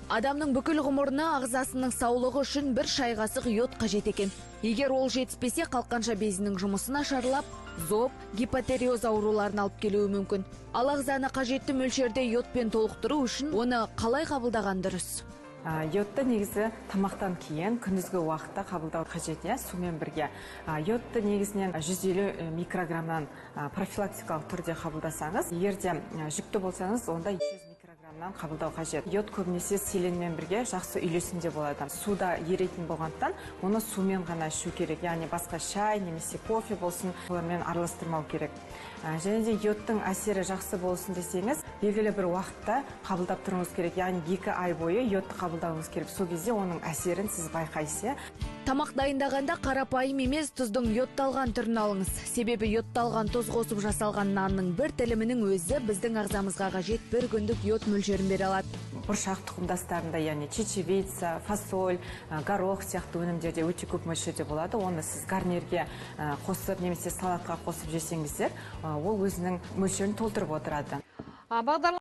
Адамның бүкіл ғұмырына ағзасының саулығы үшін бір шай қасық йод қажет екен. Егер ол жетіспесе, қалқанша безінің жұмысын нашарлап, зоб, гипотериоз ауруларын алып келуі мүмкін. Ал ағзаны қажетті мөлшерде йодпен толықтыру үшін оны қалай қабылдаған дұрыс? Йодты негізі тамақтан кейін күндізгі уақытта қабылдау қажет, сумен бірге. Йодты негізінен 150 микрограммнан профилактикалық түрде қабылдасаңыз, егер де жүкті болсаңыз, онда 200 микрограммнан қабылдау қажет. Йод көбінесе селенмен бірге жақсы үйлесімде болады. Суда еритін болғандықтан, оны сумен ғана ішу керек. Яғни басқа шай немесе кофе болсын, олармен араластырмау керек. Және де йодтың әсері жақсы болсын десеңіз, белгілі бір уақытта қабылдап тұруыңыз керек. Яғни 2 ай бойы йодты қабылдауыңыз керек. Сол кезде оның әсерін сіз байқайсыз. Тамақ дайындағанда қарапайым емес тұздың йодталған түрін алыңыз. Себебі йодталған тұз қосып жасалған нанның бір тілімінің өзі біздің ағзамызға қажет бір күндік йод мөлшерін бере алады. Бұршақ тұқымдастарында, яғни чечевица, фасоль, горох сияқты өнімдерде өте көп мөлшерде болады. Оны сіз гарнирге қосып, немесе салатқа қосып жесеңіздер, ол өзінің мөлшерін толтырып отырады.